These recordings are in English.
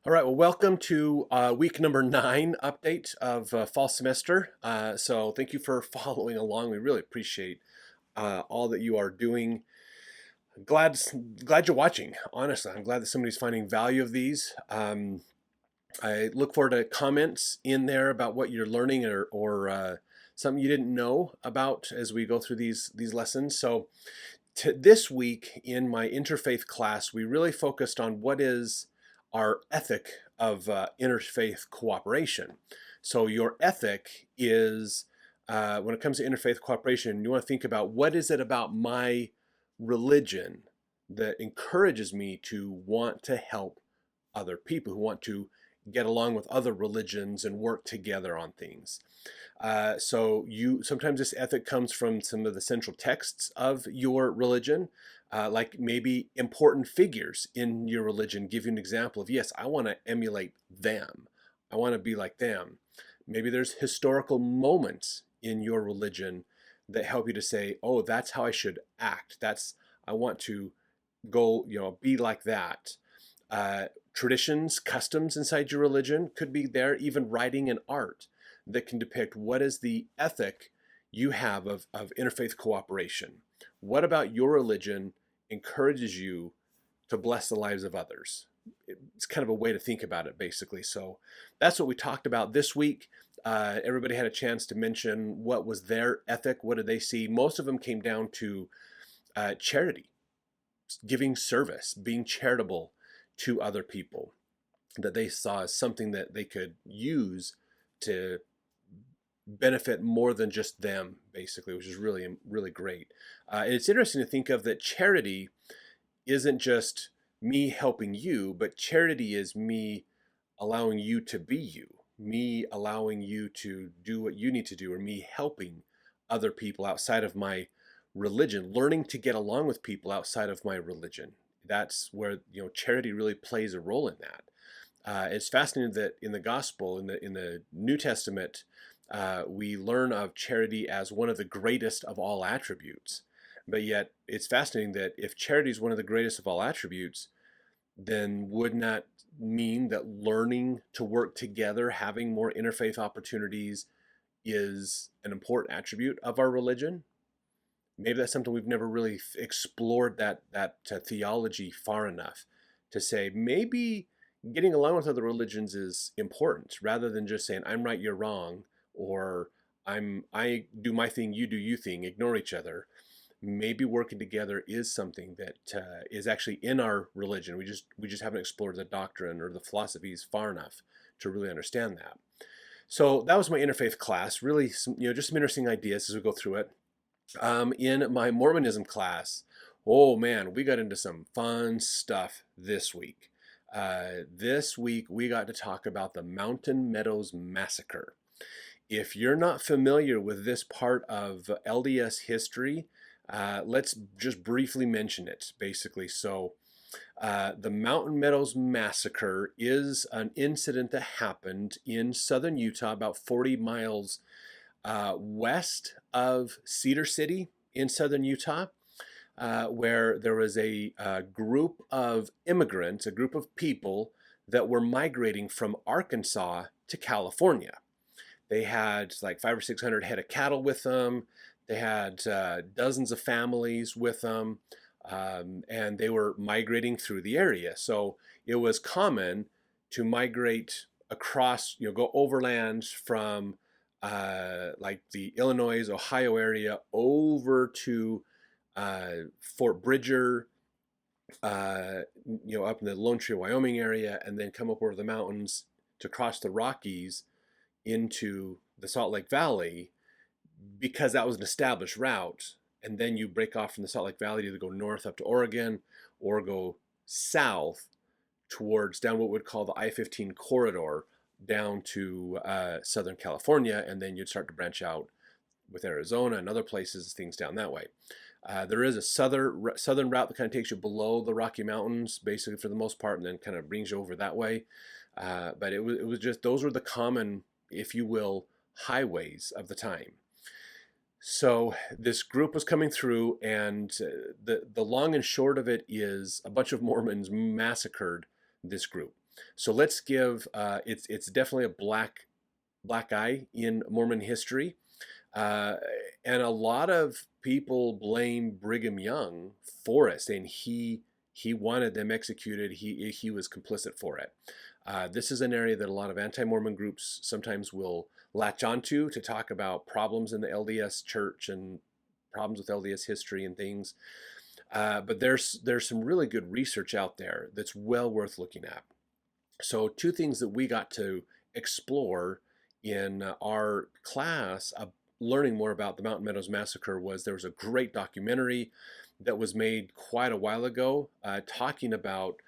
All right, well, welcome to week number 9 update of fall semester. So thank you for following along. We really appreciate all that you are doing. Glad, glad you're watching. Honestly, I'm glad that somebody's finding value of these. I look forward to comments in there about what you're learning or something you didn't know about as we go through these lessons. So this week in my interfaith class, we really focused on what is our ethic of interfaith cooperation. So your ethic is, when it comes to interfaith cooperation, you want to think about what is it about my religion that encourages me to want to help other people who want to get along with other religions and work together on things. So you sometimes this ethic comes from some of the central texts of your religion, like maybe important figures in your religion give you an example of, yes, I want to emulate them. I want to be like them. Maybe there's historical moments in your religion that help you to say, oh, that's how I should act. I want to go, be like that. Traditions, customs inside your religion could be there, even writing and art that can depict what is the ethic you have of interfaith cooperation. What about your religion encourages you to bless the lives of others? It's kind of a way to think about it, basically. So that's what we talked about this week. Everybody had a chance to mention what was their ethic. What did they see? Most of them came down to charity, giving service, being charitable to other people, that they saw as something that they could use to benefit more than just them, basically, which is really, really great. And it's interesting to think of that charity isn't just me helping you, but charity is me allowing you to be you, me allowing you to do what you need to do, or me helping other people outside of my religion, learning to get along with people outside of my religion. That's where charity really plays a role in that. It's fascinating that in the gospel, in the New Testament, we learn of charity as one of the greatest of all attributes. But yet, it's fascinating that if charity is one of the greatest of all attributes, then wouldn't that mean that learning to work together, having more interfaith opportunities, is an important attribute of our religion? Maybe that's something we've never really explored that theology far enough to say maybe getting along with other religions is important rather than just saying I'm right, you're wrong, or I do my thing, you do you thing, ignore each other. Maybe working together is something that is actually in our religion. We just haven't explored the doctrine or the philosophies far enough to really understand that. So that was my interfaith class. Really, just some interesting ideas as we go through it. In my Mormonism class, oh man, we got into some fun stuff this week. This week we got to talk about the Mountain Meadows Massacre. If you're not familiar with this part of LDS history, let's just briefly mention it, basically. So, the Mountain Meadows Massacre is an incident that happened in southern Utah, about 40 miles west of Cedar City in southern Utah, where there was a group of immigrants, a group of people that were migrating from Arkansas to California. They had like 500 or 600 head of cattle with them. They had dozens of families with them, and they were migrating through the area. So it was common to migrate across, go overland from like the Illinois, Ohio area over to Fort Bridger, up in the Lone Tree, Wyoming area, and then come up over the mountains to cross the Rockies into the Salt Lake Valley, because that was an established route. And then you break off from the Salt Lake Valley to either go north up to Oregon or go south towards down what we would call the I-15 corridor down to Southern California, and then you'd start to branch out with Arizona and other places, things down that way. There is a southern route that kind of takes you below the Rocky Mountains, basically for the most part, and then kind of brings you over that way. But it was just, those were the common, if you will, highways of the time. So this group was coming through, and the long and short of it is a bunch of Mormons massacred this group. So let's give it's definitely a black eye in Mormon history. Uh, and a lot of people blame Brigham Young for it, saying he wanted them executed. He was complicit for it. This is an area that a lot of anti-Mormon groups sometimes will latch onto to talk about problems in the LDS church and problems with LDS history and things. But there's some really good research out there that's well worth looking at. So two things that we got to explore in our class, learning more about the Mountain Meadows Massacre, was there was a great documentary that was made quite a while ago, talking about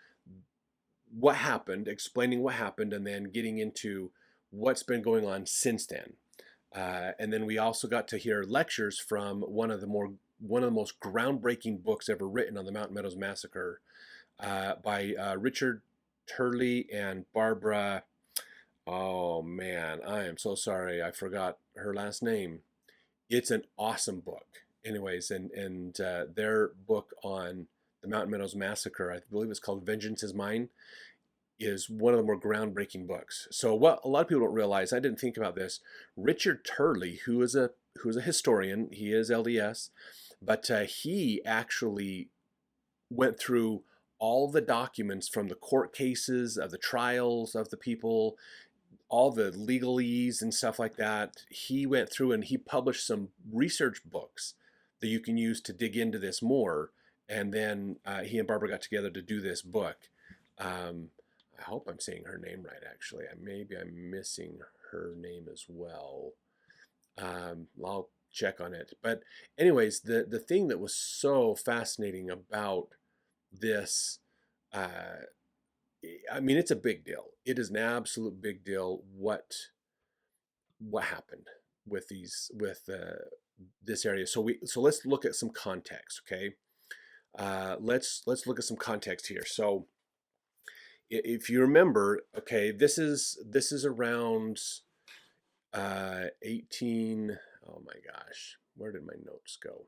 what happened, explaining what happened, and then getting into what's been going on since then. And then we also got to hear lectures from one of the most groundbreaking books ever written on the Mountain Meadows Massacre, by Richard Turley and Barbara. Oh man, I am so sorry. I forgot her last name. It's an awesome book. Anyways, and their book on the Mountain Meadows Massacre, I believe it's called Vengeance is Mine, is one of the more groundbreaking books. So what a lot of people don't realize, I didn't think about this. Richard Turley, who is a historian, he is LDS, but he actually went through all the documents from the court cases of the trials of the people, all the legalese and stuff like that. He went through and he published some research books that you can use to dig into this more. And then he and Barbara got together to do this book. I hope I'm saying her name right, actually. Maybe I'm missing her name as well. I'll check on it. But anyways, the thing that was so fascinating about this, I mean, it's a big deal. It is an absolute big deal what happened with this area. So let's look at some context, okay? Let's look at some context here. So if you remember, okay, this is around 18. Oh my gosh, where did my notes go?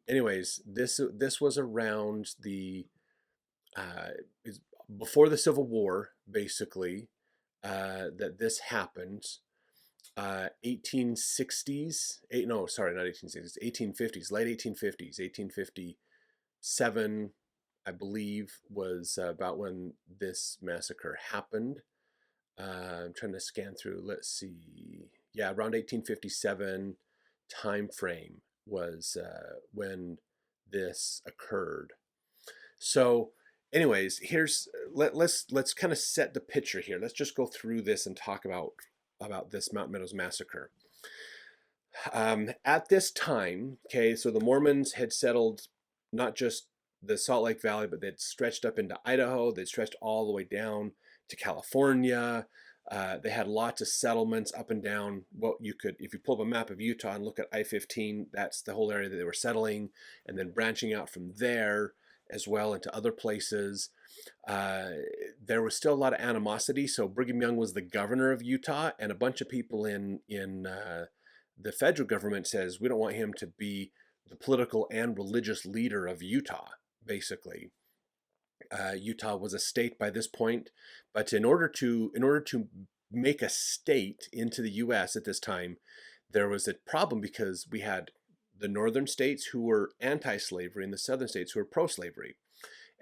Anyways, this was around the before the Civil War, basically, that this happened. 1860s, no, sorry, not 1860s, 1850s, late 1850s, 1857, I believe, was about when this massacre happened. I'm trying to scan through. Let's see. Yeah, around 1857 time frame was when this occurred. So, anyways, let's kind of set the picture here. Let's just go through this and talk about this Mountain Meadows Massacre. At this time, okay, so the Mormons had settled not just the Salt Lake Valley, but they'd stretched up into Idaho. They'd stretched all the way down to California. They had lots of settlements up and down. Well, you could, if you pull up a map of Utah and look at I-15, that's the whole area that they were settling, and then branching out from there as well into other places. There was still a lot of animosity. So Brigham Young was the governor of Utah, and a bunch of people in the federal government says we don't want him to be the political and religious leader of Utah, basically. Utah was a state by this point, but in order to make a state into the U.S. at this time, there was a problem because we had the northern states who were anti-slavery and the southern states who were pro-slavery.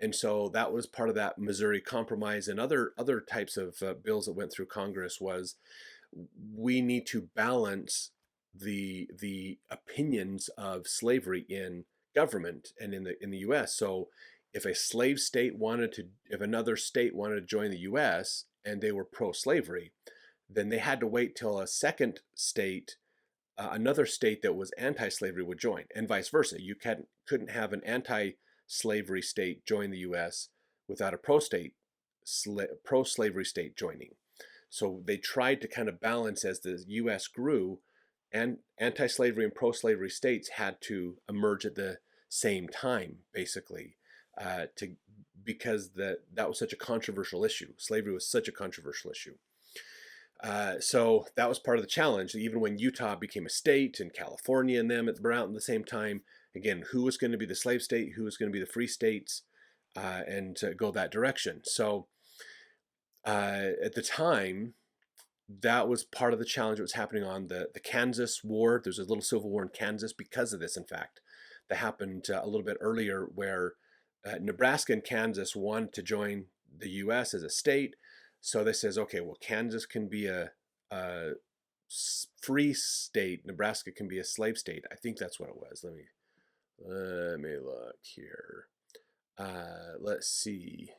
And so that was part of that Missouri Compromise and other types of bills that went through Congress. Was we need to balance the opinions of slavery in government and in the U.S. So if a slave state if another state wanted to join the U.S. and they were pro-slavery, then they had to wait till a second state, another state that was anti-slavery, would join, and vice versa. You couldn't have an anti-slavery state join the U.S. without a pro-slavery state joining. So they tried to kind of balance as the U.S. grew, and anti-slavery and pro-slavery states had to emerge at the same time, basically, because that was such a controversial issue. Slavery was such a controversial issue. So that was part of the challenge. Even when Utah became a state and California and them were out at the same time, again, who was going to be the slave state? Who was going to be the free states? and go that direction. So at the time, that was part of the challenge that was happening on the Kansas War. There's a little civil war in Kansas because of this, in fact, that happened a little bit earlier, where Nebraska and Kansas wanted to join the U.S. as a state. So they says, okay, well, Kansas can be a free state. Nebraska can be a slave state. I think that's what it was. Let me look here. Let's see.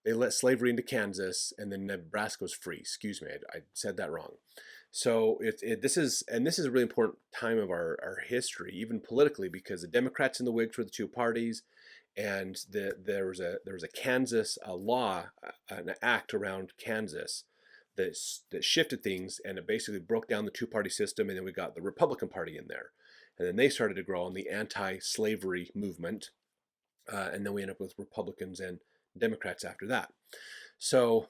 They let slavery into Kansas, and then Nebraska was free. Excuse me, I said that wrong. So this is a really important time of our history, even politically, because the Democrats and the Whigs were the two parties, and there was a Kansas law, an act around Kansas that shifted things, and it basically broke down the two-party system, and then we got the Republican Party in there, and then they started to grow on the anti-slavery movement, and then we end up with Republicans and Democrats after that. So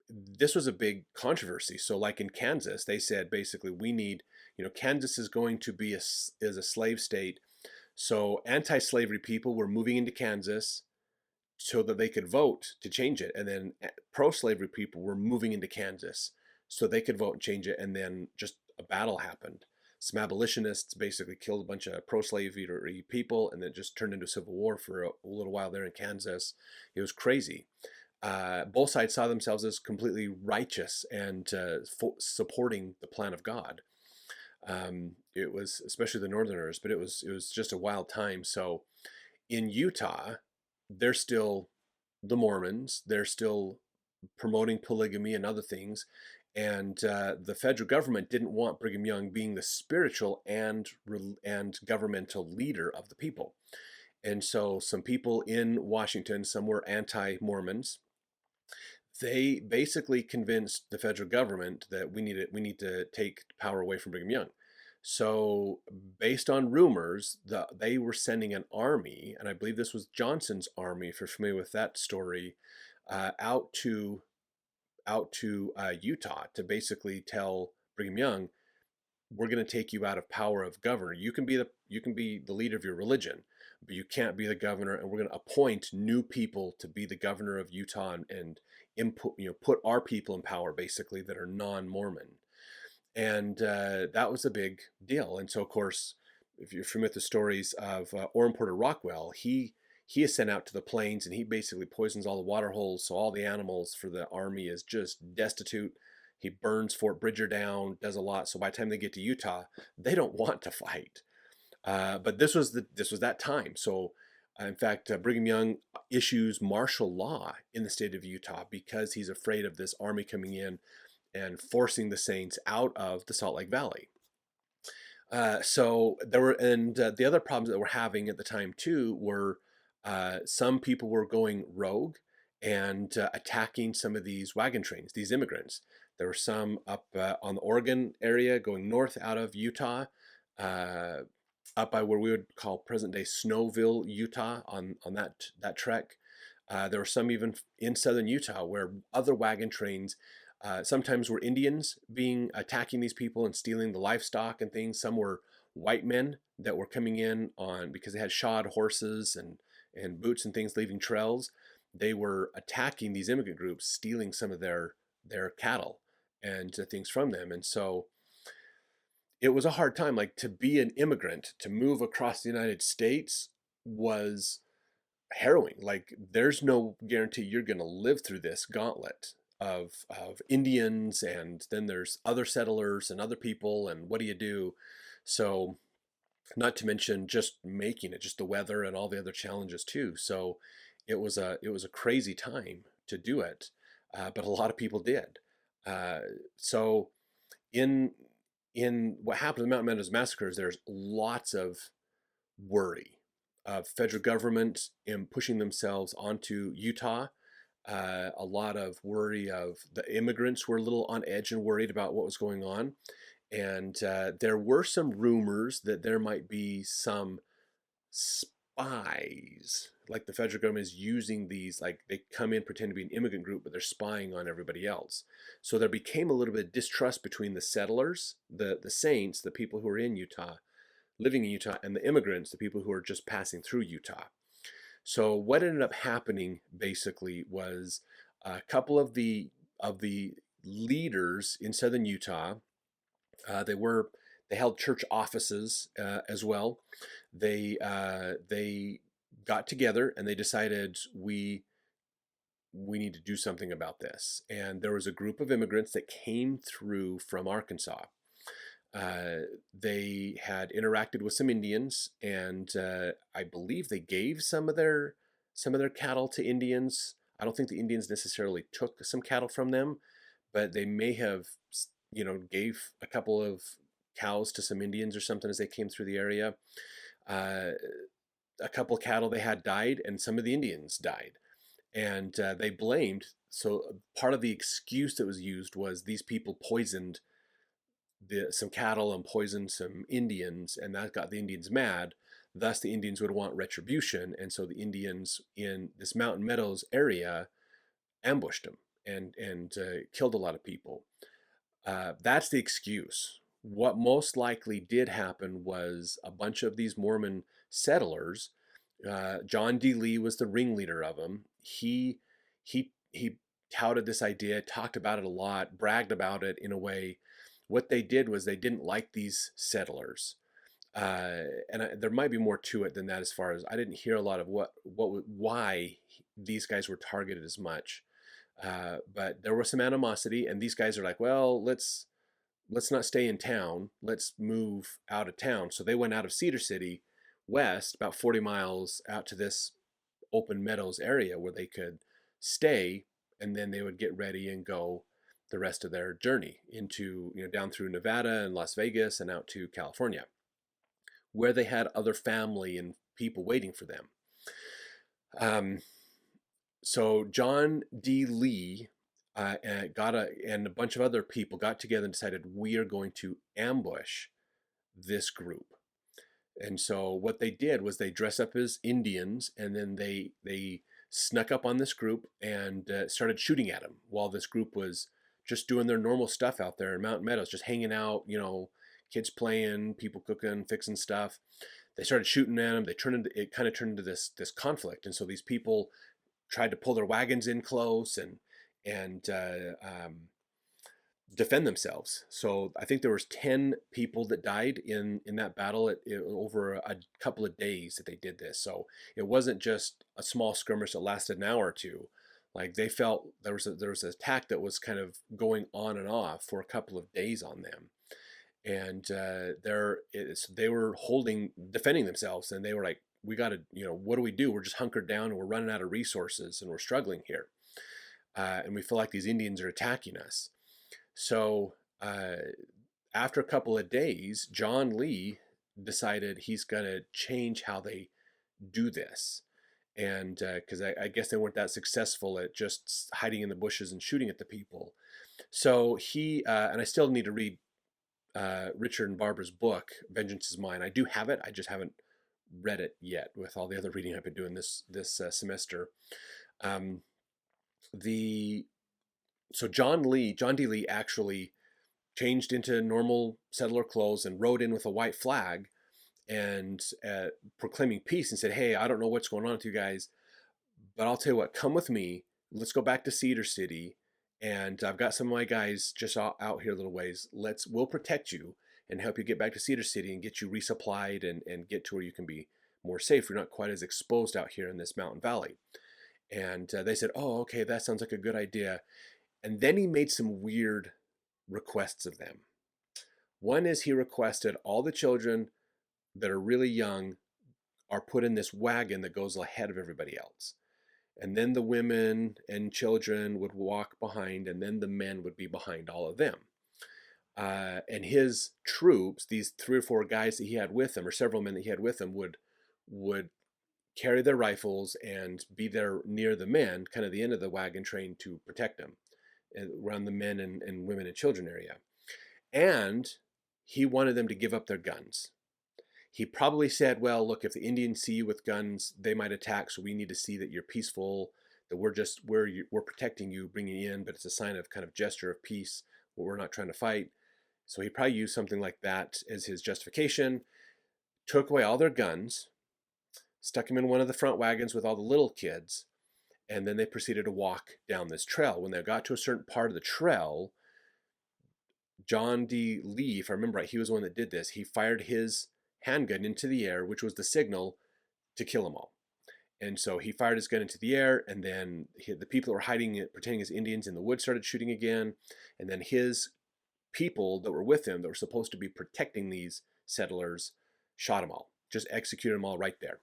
this was a big controversy. So like in Kansas, they said basically we need, Kansas is going to be is a slave state. So anti-slavery people were moving into Kansas so that they could vote to change it. And then pro-slavery people were moving into Kansas so they could vote and change it. And then just a battle happened. Some abolitionists basically killed a bunch of pro-slavery people, and then just turned into a civil war for a little while there in Kansas. It was crazy. Both sides saw themselves as completely righteous and supporting the plan of God. It was, especially the Northerners, but it was just a wild time. So in Utah, they're still the Mormons. They're still promoting polygamy and other things. And the federal government didn't want Brigham Young being the spiritual and governmental leader of the people. And so some people in Washington, some were anti-Mormons. They basically convinced the federal government that we need to take power away from Brigham Young. So based on rumors, they were sending an army, and I believe this was Johnson's army, if you're familiar with that story, out to Utah to basically tell Brigham Young, we're going to take you out of power of governor. You can be the leader of your religion, but you can't be the governor, and we're going to appoint new people to be the governor of Utah and put our people in power, basically, that are non-Mormon. And that was a big deal. And so, of course, if you're familiar with the stories of Orrin Porter Rockwell, he is sent out to the plains, and he basically poisons all the water holes, so all the animals for the army is just destitute. He burns Fort Bridger down, does a lot. So by the time they get to Utah, they don't want to fight. But this was that time. So in fact, Brigham Young issues martial law in the state of Utah because he's afraid of this army coming in and forcing the saints out of the Salt Lake Valley. So there were, and the other problems that we're having at the time too were some people were going rogue and attacking some of these wagon trains, these immigrants. There were some up on the Oregon area going north out of Utah, up by where we would call present-day Snowville, Utah, on that trek. There were some even in southern Utah where other wagon trains sometimes were Indians attacking these people and stealing the livestock and things. Some were white men that were coming in on because they had shod horses and boots and things leaving trails. They were attacking these immigrant groups, stealing some of their cattle and things from them. And so it was a hard time. Like, to be an immigrant, to move across the United States was harrowing. Like, there's no guarantee you're going to live through this gauntlet of Indians, and then there's other settlers and other people, and what do you do? So, not to mention just making it, just the weather and all the other challenges too. So it was a crazy time to do it, but a lot of people did. So in what happened in the Mountain Meadows Massacres, there's lots of worry of federal government in pushing themselves onto Utah. A lot of worry of the immigrants were a little on edge and worried about what was going on. And there were some rumors that there might be some spies, like the federal government is using these, like they come in, pretend to be an immigrant group, but they're spying on everybody else. So there became a little bit of distrust between the settlers, the saints, the people who are in Utah, living in Utah, and the immigrants, the people who are just passing through Utah. So what ended up happening basically was a couple of the leaders in southern Utah. They were they held church offices as well. They got together and they decided we need to do something about this. And there was a group of immigrants that came through from Arkansas. Uh, they had interacted with some Indians, and I believe they gave some of their cattle to Indians. I don't think the Indians necessarily took some cattle from them, but they may have, gave a couple of cows to some Indians or something as they came through the area. Uh, a couple cattle they had died, and some of the Indians died, and they blamed. So part of the excuse that was used was these people poisoned some cattle and poisoned some Indians, and that got the Indians mad. Thus, the Indians would want retribution, and so the Indians in this Mountain Meadows area ambushed them and killed a lot of people. That's the excuse. What most likely did happen was a bunch of these Mormon settlers. John D. Lee was the ringleader of them. He touted this idea, talked about it a lot, bragged about it in a way. What they did was they didn't like these settlers, there might be more to it than that. As far as I didn't hear a lot of why these guys were targeted as much, but there was some animosity, and these guys are like, well, let's not stay in town. Let's move out of town. So they went out of Cedar City west, about 40 miles out to this open meadows area where they could stay, and then they would get ready and go the rest of their journey into, down through Nevada and Las Vegas and out to California, where they had other family and people waiting for them. So John D. Lee and a bunch of other people got together and decided we are going to ambush this group. And so what they did was they dressed up as Indians, and then they snuck up on this group and started shooting at them while this group was just doing their normal stuff out there in Mountain Meadows, just hanging out, kids playing, people cooking, fixing stuff. They started shooting at them. It kind of turned into this conflict, and so these people tried to pull their wagons in close and defend themselves. So I think there was 10 people that died in that battle over a couple of days that they did this. So it wasn't just a small skirmish that lasted an hour or two. Like they felt there was an attack that was kind of going on and off for a couple of days on them, and they were defending themselves, and they were like, we got to, what do we do? We're just hunkered down and we're running out of resources and we're struggling here, and we feel like these Indians are attacking us. So after a couple of days, John Lee decided he's going to change how they do this. And because I guess they weren't that successful at just hiding in the bushes and shooting at the people. So he, and I still need to read Richard and Barbara's book, Vengeance is Mine. I do have it. I just haven't read it yet with all the other reading I've been doing this semester. So John D. Lee actually changed into normal settler clothes and rode in with a white flag and proclaiming peace, and said, hey, I don't know what's going on with you guys, but I'll tell you what, come with me. Let's go back to Cedar City, and I've got some of my guys just out here a little ways. We'll protect you and help you get back to Cedar City and get you resupplied and get to where you can be more safe. You're not quite as exposed out here in this mountain valley. And they said, oh, okay, that sounds like a good idea. And then he made some weird requests of them. One is he requested all the children that are really young are put in this wagon that goes ahead of everybody else. And then the women and children would walk behind, and then the men would be behind all of them. And his troops, these 3 or 4 guys that he had with him, or several men that he had with him, would carry their rifles and be there near the men, kind of the end of the wagon train, to protect them around the men and women and children area. And he wanted them to give up their guns. He probably said, well, look, if the Indians see you with guns, they might attack, so we need to see that you're peaceful, that we're protecting you, bringing you in, but it's a sign of kind of gesture of peace, where we're not trying to fight. So he probably used something like that as his justification, took away all their guns, stuck him in one of the front wagons with all the little kids, and then they proceeded to walk down this trail. When they got to a certain part of the trail, John D. Lee, if I remember right, he was the one that did this. He fired his handgun into the air, which was the signal to kill them all. And so he fired his gun into the air, and then the people that were hiding it, pretending as Indians in the woods, started shooting again. And then his people that were with him, that were supposed to be protecting these settlers, shot them all, just executed them all right there.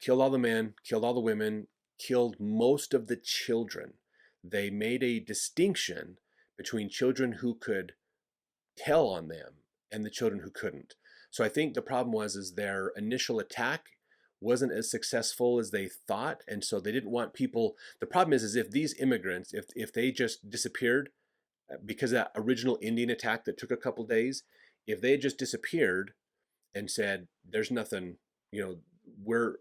Killed all the men, killed all the women, killed most of the children. They made a distinction between children who could tell on them and the children who couldn't. So I think the problem was their initial attack wasn't as successful as they thought, and so they didn't want people. The problem is if these immigrants, if they just disappeared because of that original Indian attack that took a couple days, if they had just disappeared and said, "There's nothing, we're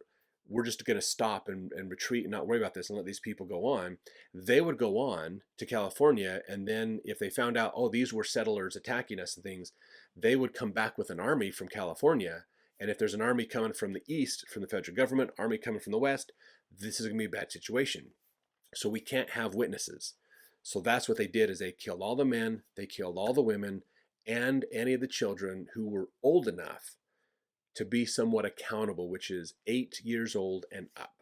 just going to stop and retreat and not worry about this and let these people go on," they would go on to California. And then if they found out, oh, these were settlers attacking us and things, they would come back with an army from California. And if there's an army coming from the east, from the federal government, army coming from the west, this is going to be a bad situation. So we can't have witnesses. So that's what they did, is they killed all the men, they killed all the women, and any of the children who were old enough to be somewhat accountable, which is 8 years old and up.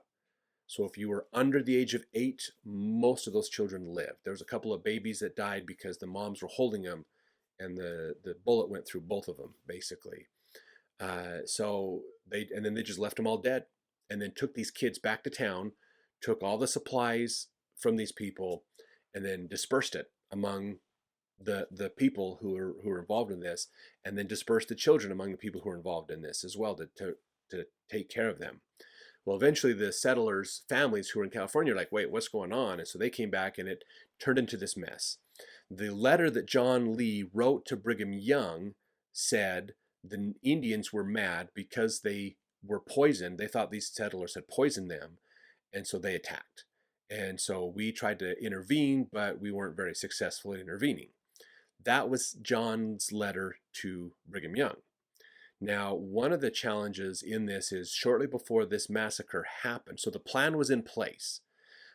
So if you were under the age of 8, most of those children lived. There was a couple of babies that died because the moms were holding them and the bullet went through both of them, basically. And then they just left them all dead, and then took these kids back to town, took all the supplies from these people, and then dispersed it among the people who were involved in this, and then dispersed the children among the people who were involved in this as well, to take care of them. Well, eventually the settlers' families who were in California are like, wait, what's going on? And so they came back, and it turned into this mess. The letter that John Lee wrote to Brigham Young said the Indians were mad because they were poisoned. They thought these settlers had poisoned them, and so they attacked. And so we tried to intervene, but we weren't very successful in intervening. That was John's letter to Brigham Young. Now, one of the challenges in this is shortly before this massacre happened, so the plan was in place,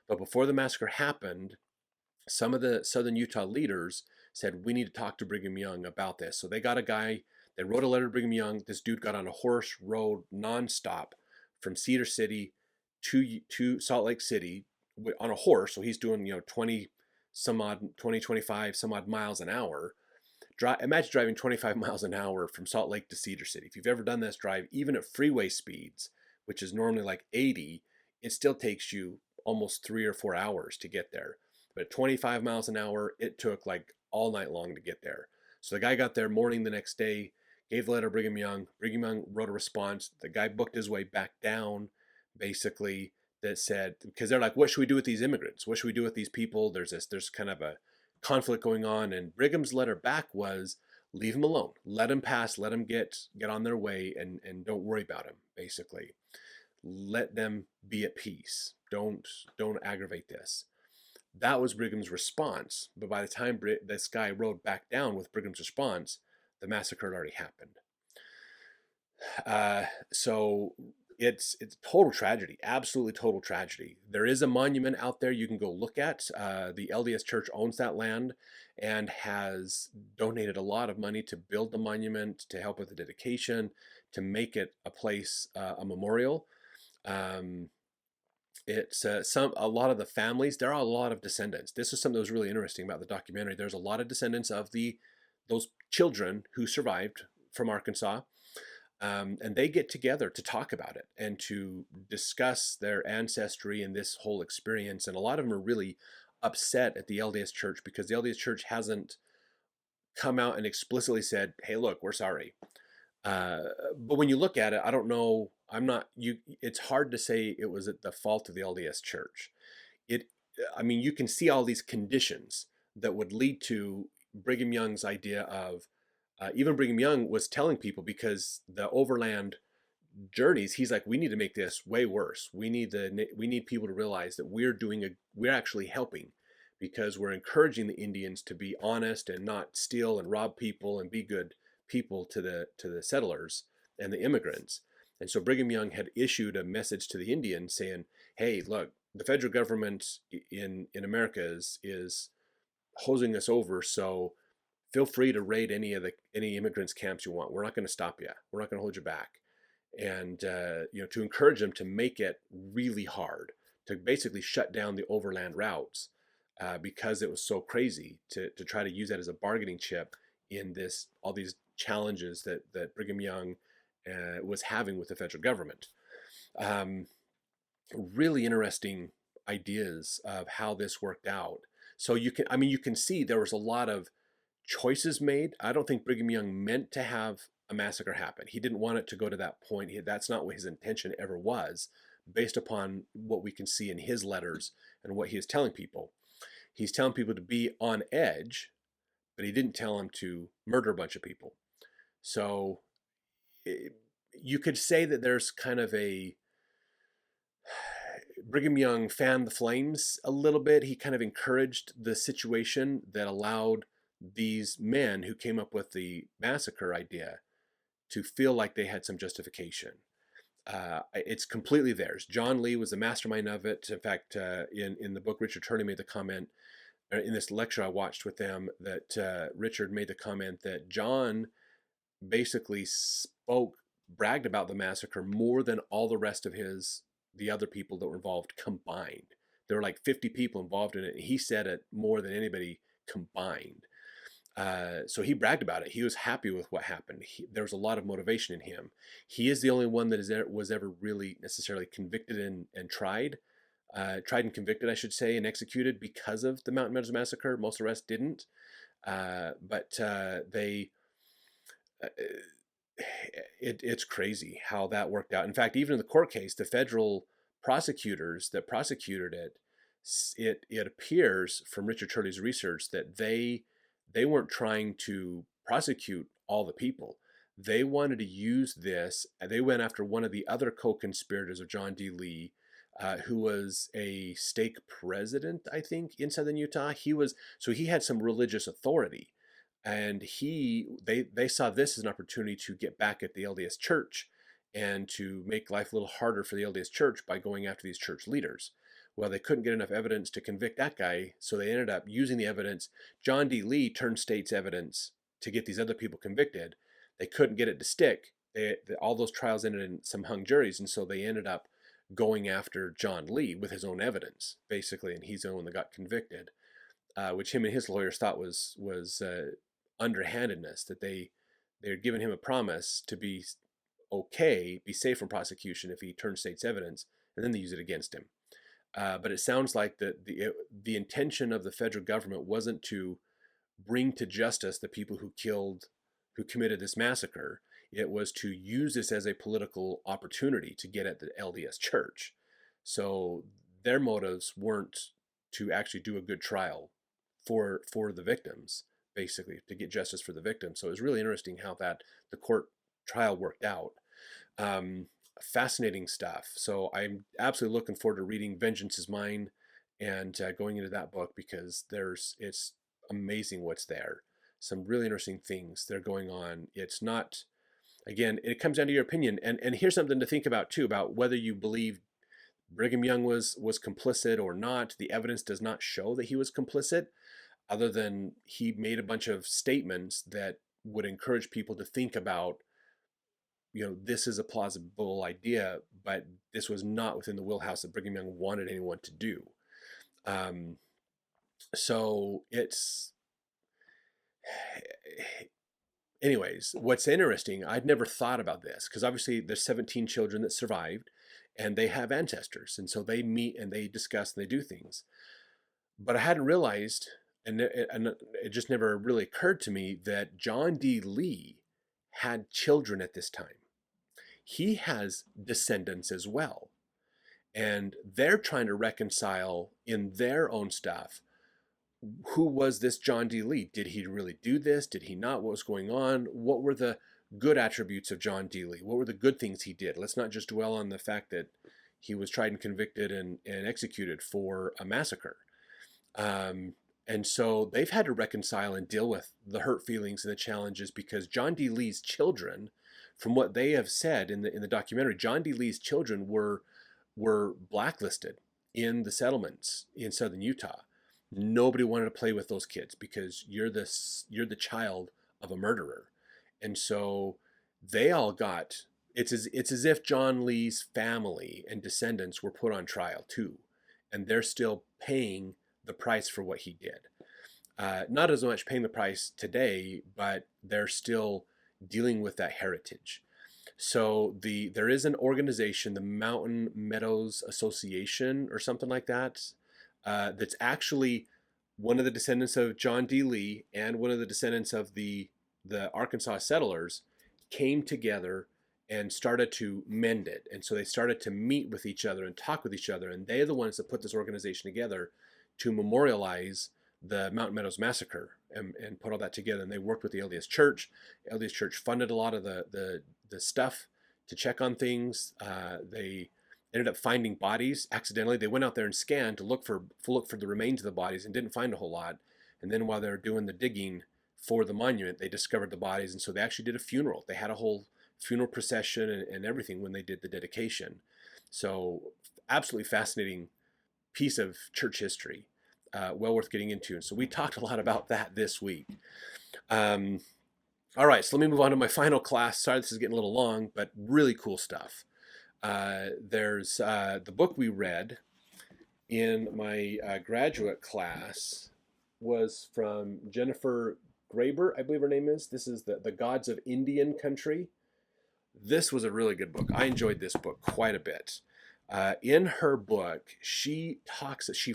but before the massacre happened, some of the Southern Utah leaders said, we need to talk to Brigham Young about this. So they got a guy, they wrote a letter to Brigham Young. This dude got on a horse, rode nonstop from Cedar City to Salt Lake City on a horse. So he's doing, 20, 25 some odd miles an hour. Imagine driving 25 miles an hour from Salt Lake to Cedar City. If you've ever done this drive, even at freeway speeds, which is normally like 80, it still takes you almost 3 or 4 hours to get there. But at 25 miles an hour, it took like all night long to get there. So the guy got there morning the next day, gave the letter to Brigham Young. Brigham Young wrote a response. The guy booked his way back down, basically, that said, because they're like, what should we do with these immigrants? What should we do with these people? There's kind of a conflict going on. And Brigham's letter back was, leave them alone. Let them pass. Let them get on their way, and don't worry about them, basically. Let them be at peace. Don't aggravate this. That was Brigham's response. But by the time this guy rode back down with Brigham's response, the massacre had already happened. So it's total tragedy, absolutely total tragedy. There is a monument out there you can go look at. The LDS Church owns that land and has donated a lot of money to build the monument, to help with the dedication, to make it a place, a memorial. It's a lot of the families, there are a lot of descendants. This is something that was really interesting about the documentary. There's a lot of descendants of those children who survived from Arkansas, and they get together to talk about it and to discuss their ancestry and this whole experience. And a lot of them are really upset at the LDS Church because the LDS Church hasn't come out and explicitly said, hey, look, we're sorry. But when you look at it, I don't know, it's hard to say it was at the fault of the LDS Church. You can see all these conditions that would lead to Brigham Young's idea of, even Brigham Young was telling people, because the overland journeys, he's like, we need to make this way worse. We need people to realize that we're actually helping, because we're encouraging the Indians to be honest and not steal and rob people and be good people to the settlers and the immigrants. And so Brigham Young had issued a message to the Indians saying, hey, look, the federal government in America is hosing us over, so feel free to raid any immigrants camps you want. We're not going to stop you. We're not going to hold you back. And to encourage them to make it really hard, to basically shut down the overland routes, because it was so crazy to try to use that as a bargaining chip in all these challenges that Brigham Young was having with the federal government. Really interesting ideas of how this worked out. So you can see there was a lot of choices made. I don't think Brigham Young meant to have a massacre happen. He didn't want it to go to that point. That's not what his intention ever was, based upon what we can see in his letters and what he is telling people. He's telling people to be on edge, but he didn't tell them to murder a bunch of people. So you could say that there's kind of Brigham Young fanned the flames a little bit. He kind of encouraged the situation that allowed these men who came up with the massacre idea to feel like they had some justification. It's completely theirs. John Lee was the mastermind of it. In fact, in the book, Richard Turney made the comment, in this lecture I watched with them, that Richard made the comment that John basically bragged about the massacre more than all the rest of the other people that were involved combined. There were like 50 people involved in it, and he said it more than anybody combined. So he bragged about it. He was happy with what happened. There was a lot of motivation in him. He is the only one that was ever really necessarily convicted and tried and convicted, I should say, and executed because of the Mountain Meadows Massacre. Most of the rest didn't. It's crazy how that worked out. In fact, even in the court case, the federal prosecutors that prosecuted it appears from Richard Turley's research that they weren't trying to prosecute all the people. They wanted to use this. They went after one of the other co-conspirators of John D. Lee, who was a stake president, I think, in southern Utah. He had some religious authority. And they saw this as an opportunity to get back at the LDS Church and to make life a little harder for the LDS Church by going after these church leaders. Well, they couldn't get enough evidence to convict that guy, so they ended up using the evidence. John D. Lee turned state's evidence to get these other people convicted. They couldn't get it to stick. All those trials ended in some hung juries, and so they ended up going after John Lee with his own evidence, basically, and he's the one that got convicted, which him and his lawyers thought was underhandedness, that they had given him a promise to be safe from prosecution if he turned state's evidence, and then they use it against him. But it sounds like the intention of the federal government wasn't to bring to justice the people who committed this massacre. It was to use this as a political opportunity to get at the LDS Church. So their motives weren't to actually do a good trial for the victims, basically, to get justice for the victims. So it was really interesting how the court trial worked out. Fascinating stuff. So I'm absolutely looking forward to reading Vengeance is Mine and going into that book, because it's amazing what's there. Some really interesting things that are going on. It's not, again, it comes down to your opinion. And here's something to think about too, about whether you believe Brigham Young was complicit or not. The evidence does not show that he was complicit, other than he made a bunch of statements that would encourage people to think about, this is a plausible idea, but this was not within the wheelhouse that Brigham Young wanted anyone to do. So it's, anyways, what's interesting, I'd never thought about this, because obviously there's 17 children that survived and they have ancestors. And so they meet and they discuss and they do things. But I hadn't realized, and it just never really occurred to me, that John D. Lee had children at this time. He has descendants as well. And they're trying to reconcile in their own stuff, who was this John D. Lee? Did he really do this? Did he not? What was going on? What were the good attributes of John D. Lee? What were the good things he did? Let's not just dwell on the fact that he was tried and convicted and executed for a massacre. And so they've had to reconcile and deal with the hurt feelings and the challenges, because John D. Lee's children, from what they have said in the documentary, John D. Lee's children were blacklisted in the settlements in southern Utah. Nobody wanted to play with those kids because you're the child of a murderer. And so they all got, it's as if John Lee's family and descendants were put on trial too, and they're still paying the price for what he did. Not as much paying the price today, but they're still dealing with that heritage. So there is an organization, the Mountain Meadows Association or something like that, that's actually one of the descendants of John D. Lee and one of the descendants of the Arkansas settlers came together and started to mend it. And so they started to meet with each other and talk with each other. And they're the ones that put this organization together to memorialize the Mountain Meadows Massacre and put all that together. And they worked with the LDS Church. LDS Church funded a lot of the stuff to check on things. They ended up finding bodies accidentally. They went out there and scanned to look for the remains of the bodies and didn't find a whole lot. And then while they were doing the digging for the monument, they discovered the bodies. And so they actually did a funeral. They had a whole funeral procession and everything when they did the dedication. So absolutely fascinating piece of church history. Well worth getting into. And so we talked a lot about that this week. All right, so let me move on to my final class. Sorry, this is getting a little long, but really cool stuff. There's the book we read in my graduate class was from Jennifer Graber, I believe her name is. This is the Gods of Indian Country. This was a really good book. I enjoyed this book quite a bit. In her book, she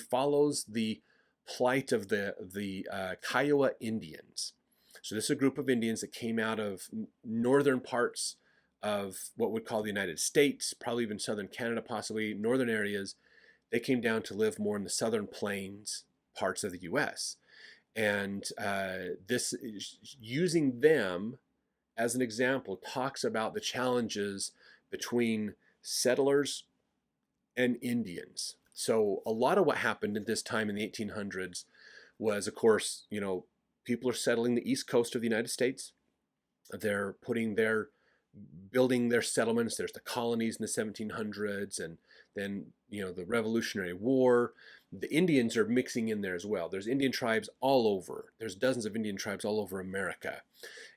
follows the plight of the Kiowa Indians. So this is a group of Indians that came out of northern parts of what we'd call the United States, probably even southern Canada, possibly northern areas. They came down to live more in the southern plains parts of the U.S. And this is using them as an example, talks about the challenges between settlers and Indians. So a lot of what happened at this time in the 1800s was, of course, people are settling the east coast of the United States. They're building their settlements. There's the colonies in the 1700s, and then the Revolutionary War. The Indians are mixing in there as well. There's Indian tribes all over. There's dozens of Indian tribes all over America.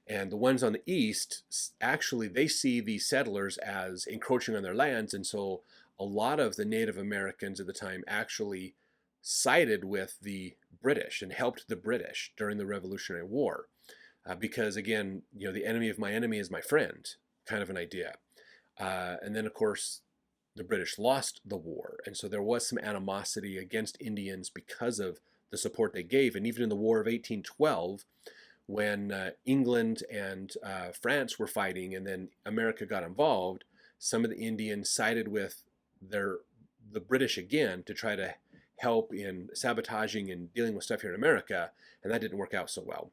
And the ones on the east, actually, they see these settlers as encroaching on their lands. And so a lot of the Native Americans at the time actually sided with the British and helped the British during the Revolutionary War. Because, again, the enemy of my enemy is my friend, kind of an idea. And then, of course, the British lost the war. And so there was some animosity against Indians because of the support they gave. And even in the War of 1812, when England and France were fighting and then America got involved, some of the Indians sided with the British again to try to help in sabotaging and dealing with stuff here in America, and that didn't work out so well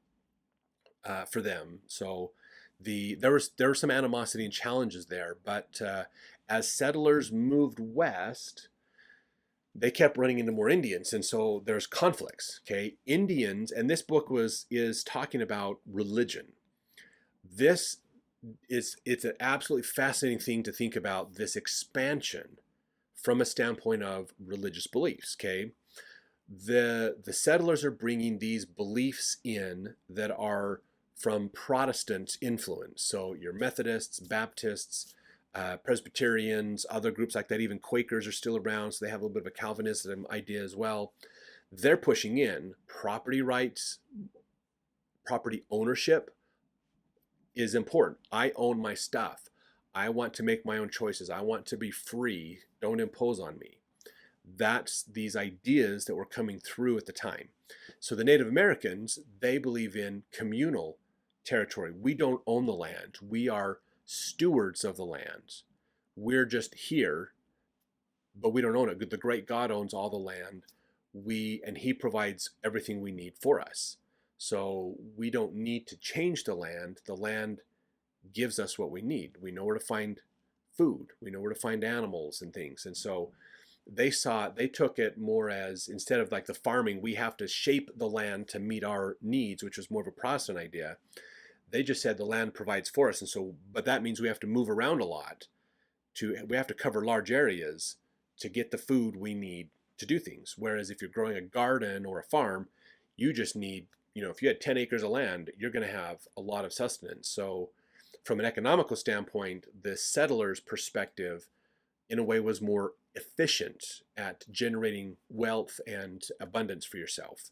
for them. So there was some animosity and challenges there, but as settlers moved west, they kept running into more Indians, and so there's conflicts. Okay, Indians, and this book is talking about religion. It's an absolutely fascinating thing to think about, this expansion from a standpoint of religious beliefs. Okay, the settlers are bringing these beliefs in that are from Protestant influence. So your Methodists, Baptists, Presbyterians, other groups like that, even Quakers are still around, so they have a little bit of a Calvinism idea as well. They're pushing in property rights, property ownership is important. I own my stuff. I want to make my own choices. I want to be free. Don't impose on me. That's these ideas that were coming through at the time. So the Native Americans, they believe in communal territory. We don't own the land. We are stewards of the land. We're just here, but we don't own it. The great God owns all the land. And he provides everything we need for us. So we don't need to change the land. The land gives us what we need. We know where to find food. We know where to find animals and things. And so they took it more as, instead of like the farming, we have to shape the land to meet our needs, which was more of a Protestant idea. They just said the land provides for us, and so, but that means we have to move around a lot. We have to cover large areas to get the food we need to do things. Whereas if you're growing a garden or a farm, you just need, if you had 10 acres of land, you're going to have a lot of sustenance. So from an economical standpoint, the settler's perspective in a way was more efficient at generating wealth and abundance for yourself.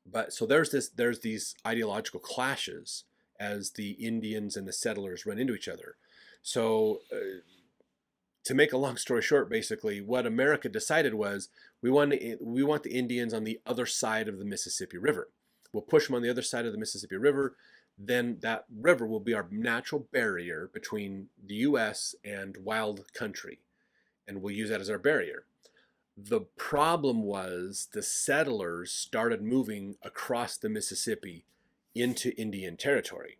But so there's these ideological clashes as the Indians and the settlers run into each other. So to make a long story short, basically what America decided was we want the Indians on the other side of the Mississippi River. We'll push them on the other side of the Mississippi River. Then that river will be our natural barrier between the U.S. and wild country, and we'll use that as our barrier. The problem was the settlers started moving across the Mississippi into Indian territory.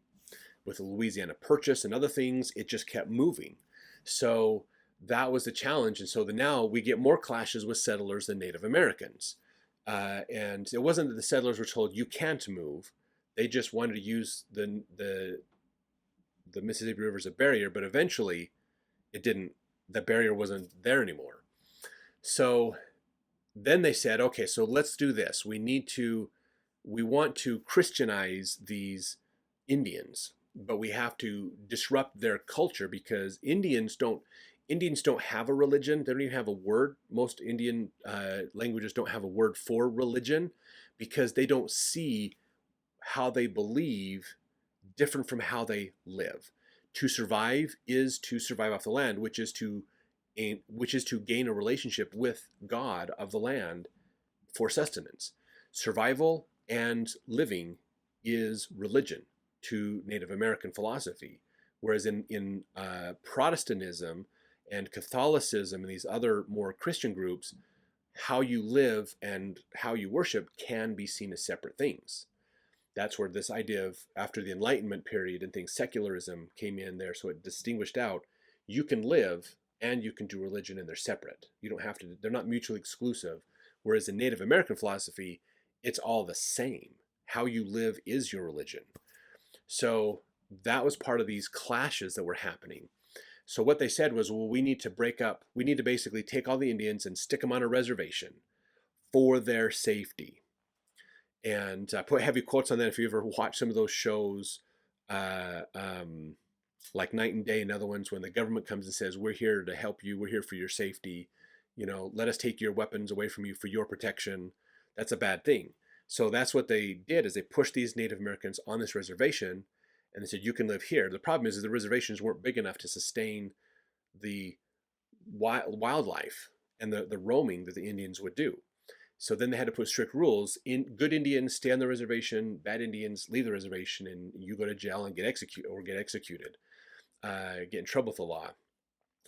With the Louisiana Purchase and other things, it just kept moving. So that was the challenge. And so now we get more clashes with settlers than Native Americans. And it wasn't that the settlers were told you can't move. They just wanted to use the Mississippi River as a barrier, but eventually the barrier wasn't there anymore. So then they said, okay, so let's do this. We want to Christianize these Indians, but we have to disrupt their culture because Indians don't have a religion. They don't even have a word. Most Indian languages don't have a word for religion because they don't see how they believe different from how they live. To survive is to survive off the land, which is to gain a relationship with God of the land for sustenance. Survival and living is religion to Native American philosophy, whereas in Protestantism and Catholicism and these other more Christian groups, how you live and how you worship can be seen as separate things. That's where this idea of, after the Enlightenment period and things, secularism came in there, so it distinguished out, you can live and you can do religion and they're separate. You don't have to, they're not mutually exclusive. Whereas in Native American philosophy, it's all the same. How you live is your religion. So that was part of these clashes that were happening. So what they said was, well, we need to basically take all the Indians and stick them on a reservation for their safety. And I put heavy quotes on that if you ever watch some of those shows, like Night and Day and other ones, when the government comes and says, we're here to help you, we're here for your safety, let us take your weapons away from you for your protection. That's a bad thing. So that's what they did, is they pushed these Native Americans on this reservation and they said, you can live here. The problem is the reservations weren't big enough to sustain the wildlife and the roaming that the Indians would do. So then they had to put strict rules. Good Indians stay on the reservation, bad Indians leave the reservation, and you go to jail and get executed, get in trouble with the law.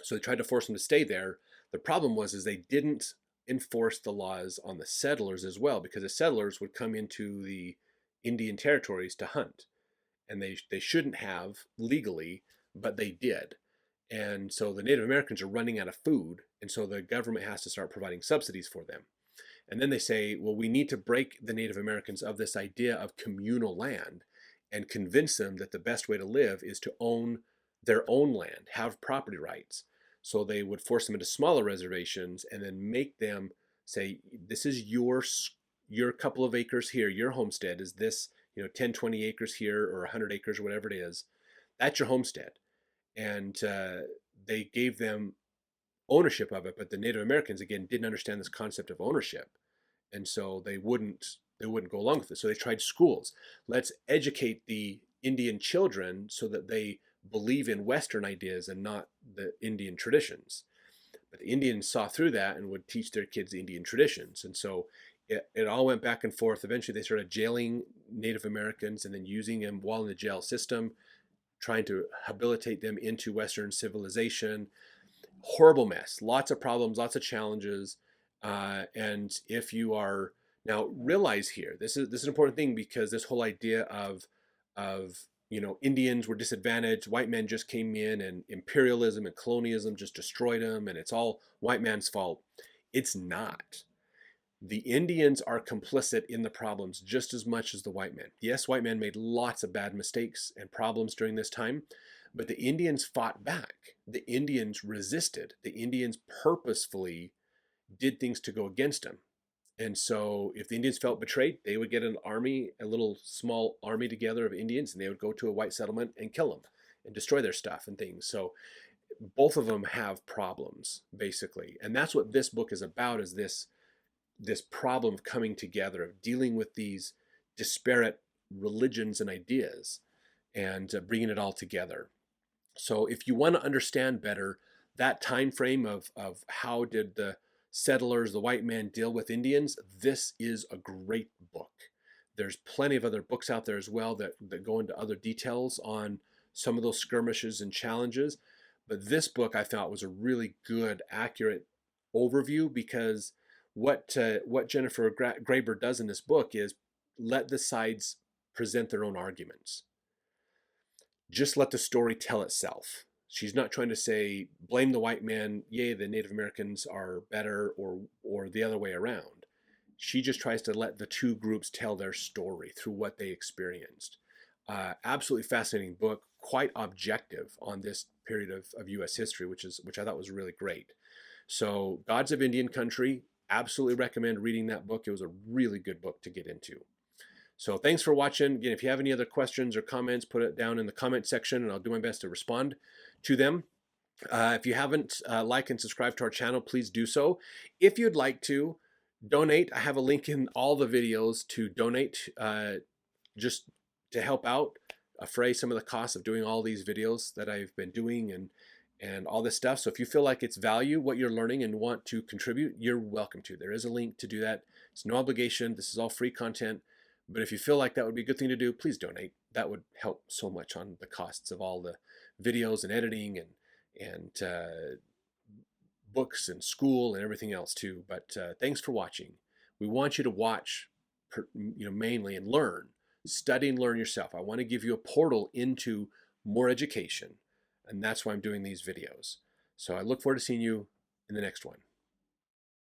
So they tried to force them to stay there. The problem was they didn't enforce the laws on the settlers as well, because the settlers would come into the Indian territories to hunt, and they shouldn't have legally, but they did. And so the Native Americans are running out of food, and so the government has to start providing subsidies for them. And then they say, well, we need to break the Native Americans of this idea of communal land and convince them that the best way to live is to own their own land, have property rights. So they would force them into smaller reservations and then make them say, this is your couple of acres here, your homestead is this, 10, 20 acres here or 100 acres or whatever it is. That's your homestead. And they gave them ownership of it, but the Native Americans, again, didn't understand this concept of ownership, and so they wouldn't go along with it. So they tried schools. Let's educate the Indian children so that they believe in Western ideas and not the Indian traditions. But the Indians saw through that and would teach their kids Indian traditions, and so it all went back and forth. Eventually they started jailing Native Americans and then using them while in the jail system, trying to habilitate them into Western civilization. Horrible mess, lots of problems, lots of challenges. And if you are, now realize here, this is an important thing, because this whole idea of Indians were disadvantaged, white men just came in, and imperialism and colonialism just destroyed them, and it's all white man's fault. It's not. The Indians are complicit in the problems just as much as the white men. Yes, white men made lots of bad mistakes and problems during this time, but the Indians fought back. The Indians resisted. The Indians purposefully did things to go against them. And so if the Indians felt betrayed, they would get an army, a little small army together of Indians, and they would go to a white settlement and kill them and destroy their stuff and things. So both of them have problems, basically. And that's what this book is about, is this problem of coming together, of dealing with these disparate religions and ideas, and bringing it all together. So if you want to understand better that time frame of how did the settlers, the white men, deal with Indians, this is a great book. There's plenty of other books out there as well that go into other details on some of those skirmishes and challenges. But this book I thought was a really good, accurate overview, because what Jennifer Graber does in this book is let the sides present their own arguments. Just let the story tell itself. She's not trying to say, blame the white man, yay, the Native Americans are better, or the other way around. She just tries to let the two groups tell their story through what they experienced. Absolutely fascinating book, quite objective on this period of U.S. history, which I thought was really great. So Gods of Indian Country, absolutely recommend reading that book. It was a really good book to get into. So thanks for watching. Again, if you have any other questions or comments, put it down in the comment section and I'll do my best to respond to them. If you haven't liked and subscribed to our channel, please do so. If you'd like to donate, I have a link in all the videos to donate, just to help out, defray some of the costs of doing all these videos that I've been doing and all this stuff. So if you feel like it's value, what you're learning, and want to contribute, you're welcome to. There is a link to do that. It's no obligation. This is all free content. But if you feel like that would be a good thing to do, please donate. That would help so much on the costs of all the videos and editing and books and school and everything else too. But thanks for watching. We want you to watch, mainly, and learn. Study and learn yourself. I want to give you a portal into more education, and that's why I'm doing these videos. So I look forward to seeing you in the next one.